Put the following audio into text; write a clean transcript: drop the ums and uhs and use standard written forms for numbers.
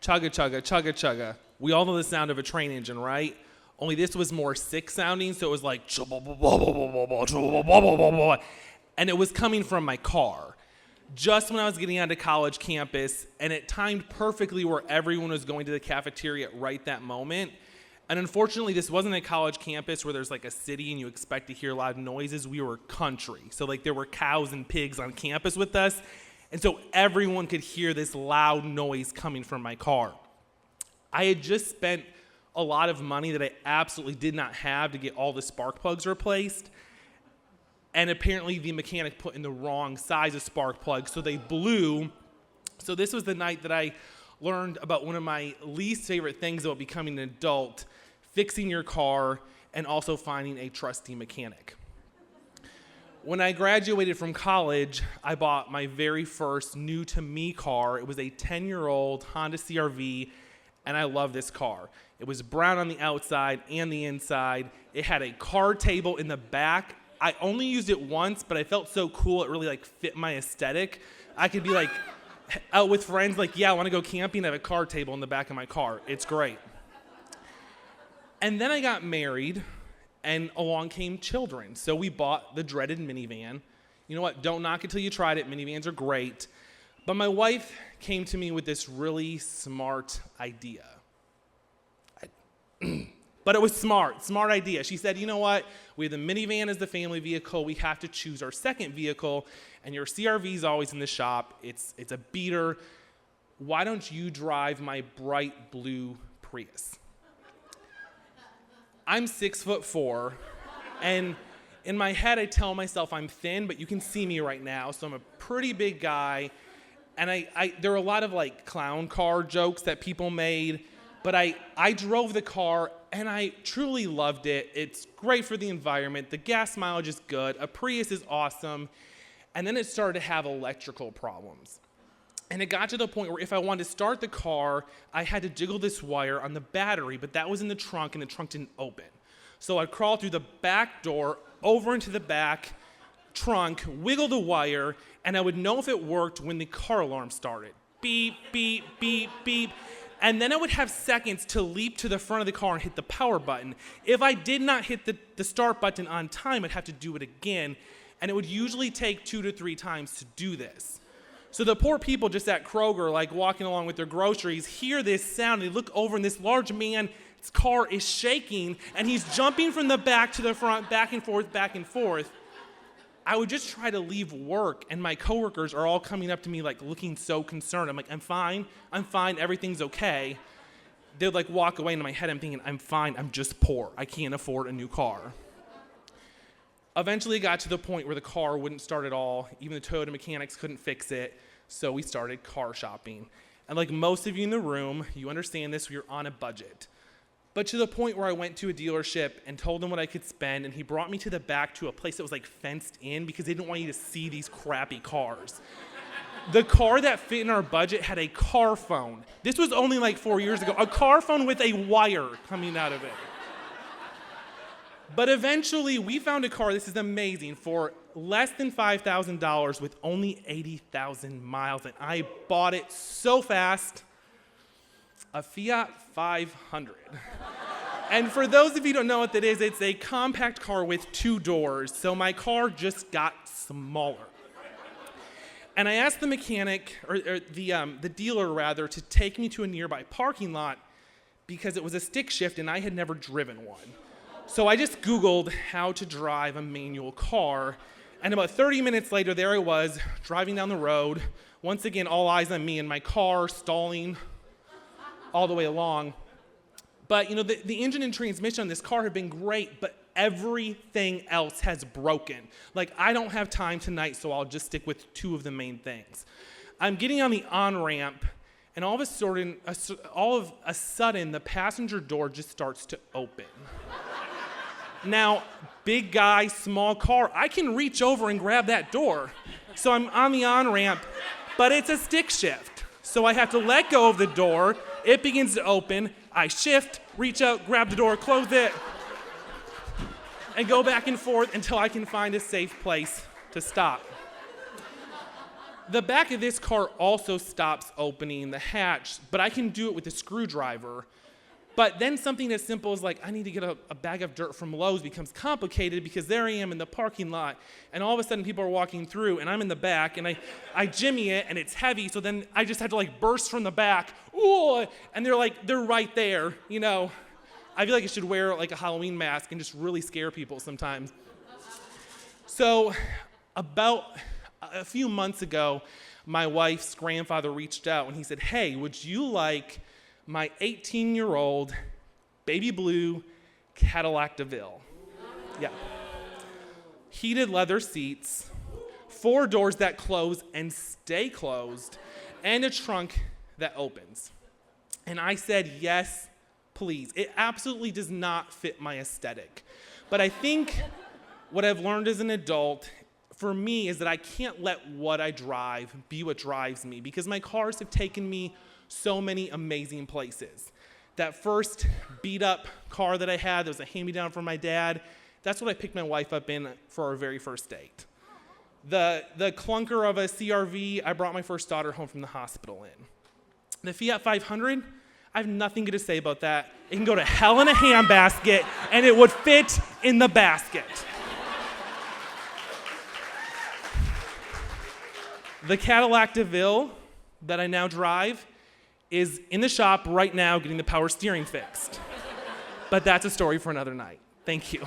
Chugga, chugga, chugga, chugga. We all know the sound of a train engine, right? Only this was more sick sounding, so it was like, and it was coming from my car. Just when I was getting onto college campus, and it timed perfectly where everyone was going to the cafeteria at right that moment. And unfortunately, this wasn't a college campus where there's like a city and you expect to hear loud noises. We were country. So like there were cows and pigs on campus with us. And so everyone could hear this loud noise coming from my car. I had just spent a lot of money that I absolutely did not have to get all the spark plugs replaced. And apparently the mechanic put in the wrong size of spark plugs, so they blew. So this was the night that I learned about one of my least favorite things about becoming an adult: fixing your car and also finding a trusty mechanic. When I graduated from college, I bought my very first new-to-me car. It was a 10-year-old Honda CR-V, and I love this car. It was brown on the outside and the inside. It had a card table in the back. I only used it once, but I felt so cool, it really like fit my aesthetic. I could be like out with friends, like, yeah, I want to go camping, I have a card table in the back of my car. It's great. And then I got married, and along came children. So we bought the dreaded minivan. You know what? Don't knock it till you tried it. Minivans are great. But my wife came to me with this really smart idea. But it was smart idea. She said, you know what? We have the minivan as the family vehicle. We have to choose our second vehicle, and your CR-V is always in the shop. It's a beater. Why don't you drive my bright blue Prius? I'm 6'4", and in my head I tell myself I'm thin, but you can see me right now, so I'm a pretty big guy. And there were a lot of like clown car jokes that people made, but I drove the car and I truly loved it. It's great for the environment. The gas mileage is good. A Prius is awesome. And then it started to have electrical problems. And it got to the point where if I wanted to start the car, I had to jiggle this wire on the battery, but that was in the trunk, and the trunk didn't open. So I'd crawl through the back door, over into the back trunk, wiggle the wire, and I would know if it worked when the car alarm started. Beep, beep, beep, beep. And then I would have seconds to leap to the front of the car and hit the power button. If I did not hit the start button on time, I'd have to do it again, and it would usually take 2 to 3 times to do this. So the poor people just at Kroger, like walking along with their groceries, hear this sound. They look over, and this large man's car is shaking, and he's jumping from the back to the front, back and forth, back and forth. I would just try to leave work, and my coworkers are all coming up to me, like looking so concerned. I'm like, I'm fine, everything's okay. They'd like walk away, and in my head I'm thinking, I'm fine, I'm just poor. I can't afford a new car. Eventually it got to the point where the car wouldn't start at all. Even the Toyota mechanics couldn't fix it, so we started car shopping. And like most of you in the room, you understand this, we were on a budget. But to the point where I went to a dealership and told him what I could spend, and he brought me to the back to a place that was like fenced in because they didn't want you to see these crappy cars. The car that fit in our budget had a car phone. This was only like 4 years ago. A car phone with a wire coming out of it. But eventually, we found a car, this is amazing, for less than $5,000 with only 80,000 miles, and I bought it so fast, a Fiat 500. And for those of you who don't know what that is, it's a compact car with 2 doors, so my car just got smaller. And I asked the mechanic, or the dealer rather, to take me to a nearby parking lot because it was a stick shift and I had never driven one. So I just Googled how to drive a manual car, and about 30 minutes later, there I was, driving down the road, once again, all eyes on me in my car, stalling all the way along. But, you know, the engine and transmission on this car have been great, but everything else has broken. Like, I don't have time tonight, so I'll just stick with 2 of the main things. I'm getting on the on-ramp, and all of a sudden, the passenger door just starts to open. Now, big guy, small car, I can reach over and grab that door. So I'm on the on-ramp, but it's a stick shift. So I have to let go of the door, it begins to open, I shift, reach out, grab the door, close it, and go back and forth until I can find a safe place to stop. The back of this car also stops opening the hatch, but I can do it with a screwdriver. But then something as simple as like, I need to get a bag of dirt from Lowe's becomes complicated because there I am in the parking lot, and all of a sudden people are walking through, and I'm in the back, and I jimmy it, and it's heavy, so then I just have to like burst from the back, ooh, and they're right there, you know. I feel like I should wear like a Halloween mask and just really scare people sometimes. So about a few months ago, my wife's grandfather reached out, and he said, hey, would you like my 18-year-old baby blue Cadillac DeVille? Yeah. Heated leather seats, 4 doors that close and stay closed, and a trunk that opens. And I said, yes, please. It absolutely does not fit my aesthetic. But I think what I've learned as an adult for me is that I can't let what I drive be what drives me, because my cars have taken me so many amazing places. That first beat up car that I had that was a hand-me-down from my dad, that's what I picked my wife up in for our very first date. The clunker of a CRV, I brought my first daughter home from the hospital in. The Fiat 500, I have nothing good to say about that. It can go to hell in a handbasket, and it would fit in the basket. The Cadillac DeVille that I now drive is in the shop right now getting the power steering fixed. But that's a story for another night. Thank you.